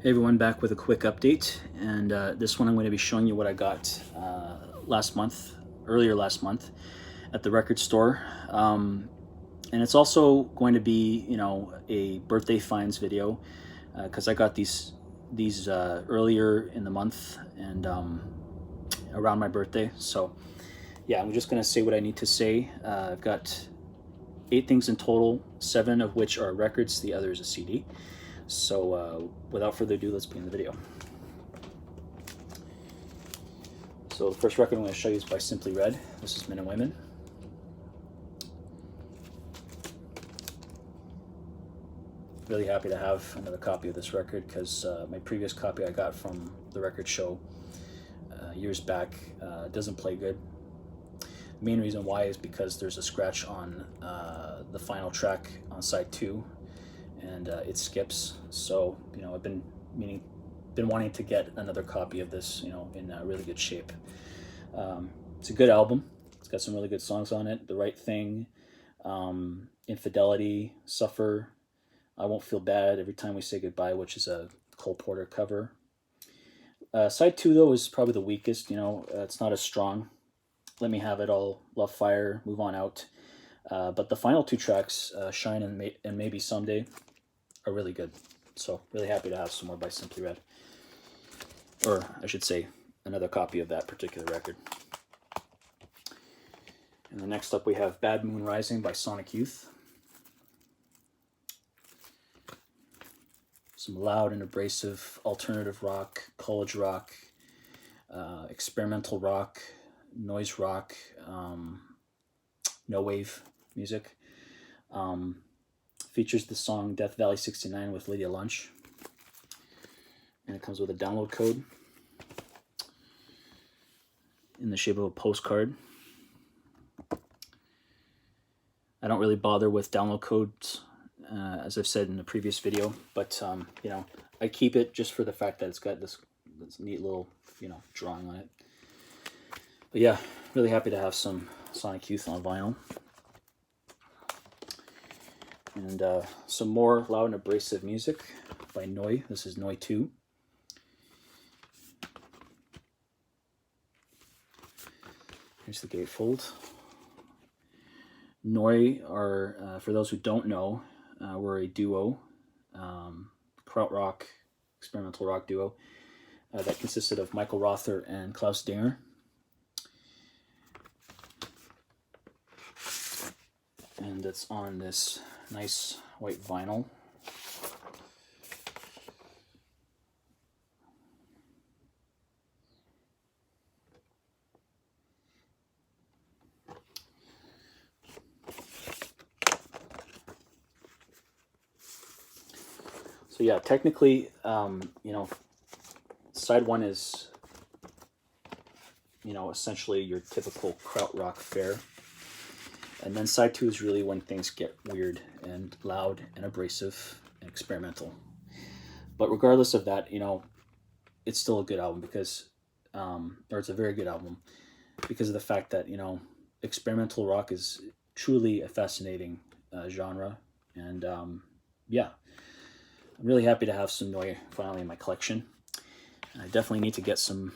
Hey everyone, back with a quick update, and this one I'm going to be showing you what I got earlier last month at the record store. And it's also going to be, a birthday finds video because I got these earlier in the month and around my birthday. So yeah, I'm just going to say what I need to say. I've got 8 things in total, 7 of which are records, the other is a CD. So without further ado, let's begin the video. So the first record I'm going to show you is by Simply Red. This is Men and Women. Really happy to have another copy of this record because my previous copy I got from the record show years back doesn't play good. The main reason why is because there's a scratch on the final track on side 2, and it skips. So I've been wanting to get another copy of this, in really good shape. It's a good album. It's got some really good songs on it. The Right Thing, Infidelity, Suffer, I Won't Feel Bad, Every Time We Say Goodbye, which is a Cole Porter cover. Side 2, though, is probably the weakest. It's not as strong. Let Me Have It All, Love Fire, Move On Out. But the final 2 tracks, Shine and Maybe Someday, are really good. So really happy to have some more by Simply Red. Or I should say, another copy of that particular record. And then next up we have Bad Moon Rising by Sonic Youth. Some loud and abrasive alternative rock, college rock, experimental rock, noise rock, no wave music. Features the song Death Valley 69 with Lydia Lunch. And it comes with a download code in the shape of a postcard. I don't really bother with download codes, as I've said in the previous video, but I keep it just for the fact that it's got this neat little drawing on it. But yeah, really happy to have some Sonic Youth on vinyl. And some more loud and abrasive music by Noi. This is Noi 2. Here's the gatefold. Noi are, for those who don't know, we're a duo, krautrock, experimental rock duo, that consisted of Michael Rother and Klaus Dinger. And it's on this nice white vinyl. So yeah, technically, side 1 is, essentially your typical krautrock fare. And then side 2 is really when things get weird and loud and abrasive and experimental. But regardless of that, it's still a good album because, or it's a very good album because of the fact that, experimental rock is truly a fascinating genre. And yeah, I'm really happy to have some Noi finally in my collection. I definitely need to get some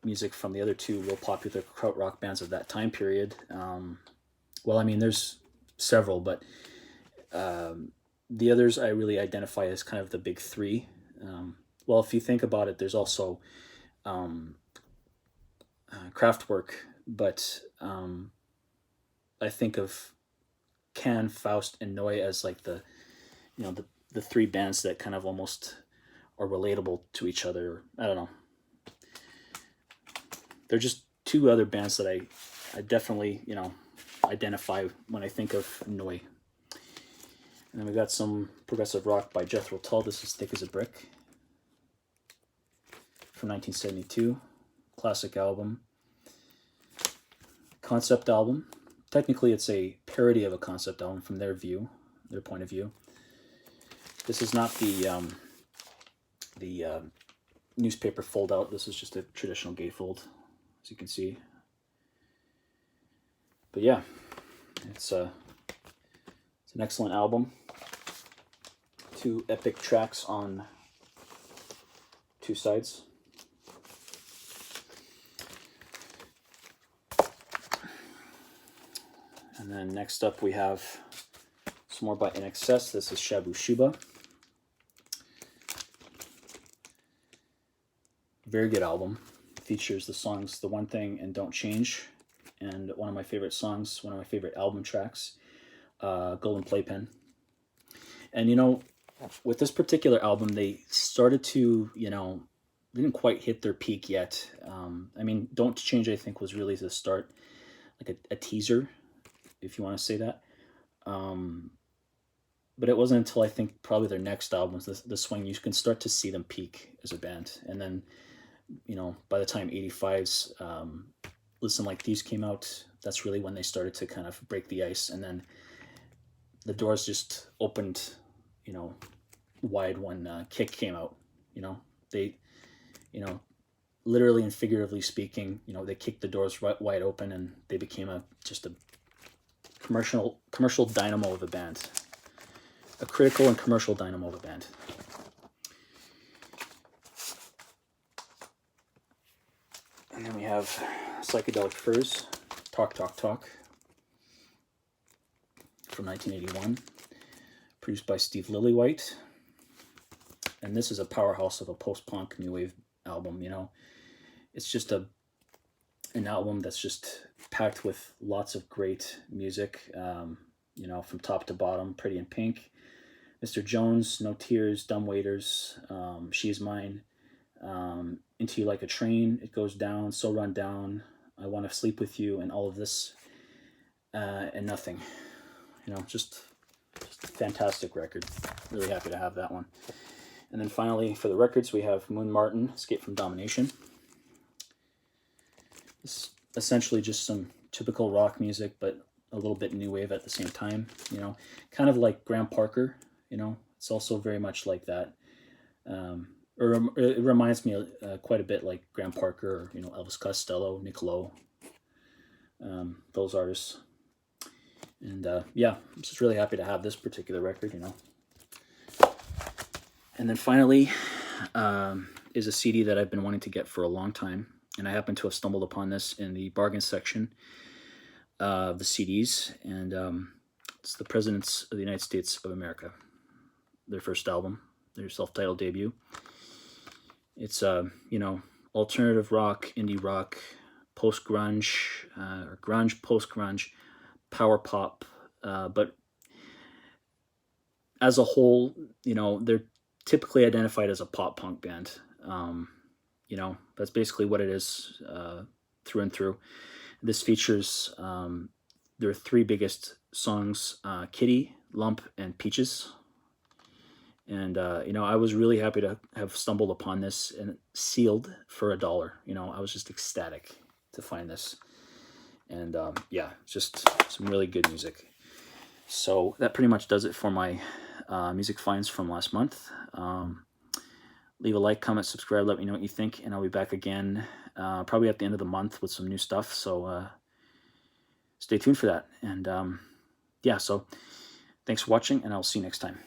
music from the other 2 real popular krautrock bands of that time period. Well, I mean, there's several, but the others I really identify as kind of the big 3. Well, if you think about it, there's also Kraftwerk, but I think of Can, Faust, and Noi as like the 3 bands that kind of almost are relatable to each other. I don't know. They're just 2 other bands that I definitely, identify when I think of Noi. And then we got some progressive rock by Jethro Tull. This is Thick as a Brick from 1972. Classic album. Concept album. Technically, it's a parody of a concept album from their point of view. This is not the newspaper fold out. This is just a traditional gatefold, as you can see. But yeah, it's an excellent album. 2 epic tracks on two sides. And then next up we have some more by INXS. This is Shabu Shuba. Very good album. Features the songs The One Thing and Don't Change, and one of my favorite songs, one of my favorite album tracks, Golden Playpen. And you know, with this particular album, they started to, you know, they didn't quite hit their peak yet. I mean, Don't Change, I think, was really the start, like a teaser, if you want to say that. But it wasn't until I think probably their next albums, the Swing, you can start to see them peak as a band. And then, you know, by the time 85's Listen Like Thieves came out, that's really when they started to kind of break the ice. And then the doors just opened, you know, wide when Kick came out. You know, they, you know, literally and figuratively speaking, you know, they kicked the doors wide open, and they became just a commercial dynamo of a band, a critical and commercial dynamo of a band. And then we have Psychedelic Furs, Talk Talk Talk, from 1981, produced by Steve Lillywhite. And this is a powerhouse of a post-punk new wave album. You know, it's just an album that's just packed with lots of great music, you know, from top to bottom. Pretty in Pink, Mr. Jones, No Tears, Dumb Waiters, She's Mine, Into You Like a Train, It Goes Down, So Run Down, I Want to Sleep With You, and All of This, and Nothing. You know, just a fantastic record. Really happy to have that one. And then finally, for the records, we have Moon Martin, Escape from Domination. It's essentially just some typical rock music, but a little bit new wave at the same time. You know, kind of like Graham Parker. You know, it's also very much like that. It reminds me quite a bit like Graham Parker, or, you know, Elvis Costello, Nick Lowe, those artists. And yeah, I'm just really happy to have this particular record, you know. And then finally is a CD that I've been wanting to get for a long time. And I happen to have stumbled upon this in the bargain section of the CDs. And it's the Presidents of the United States of America, their first album, their self-titled debut. It's, you know, alternative rock, indie rock, post-grunge, or grunge, post-grunge, power pop. But as a whole, you know, they're typically identified as a pop punk band. You know, that's basically what it is through and through. This features their three biggest songs, Kitty, Lump, and Peaches. And, you know, I was really happy to have stumbled upon this, and sealed for $1. You know, I was just ecstatic to find this. And yeah, just some really good music. So that pretty much does it for my music finds from last month. Leave a like, comment, subscribe, let me know what you think, and I'll be back again probably at the end of the month with some new stuff. So stay tuned for that. And yeah, so thanks for watching, and I'll see you next time.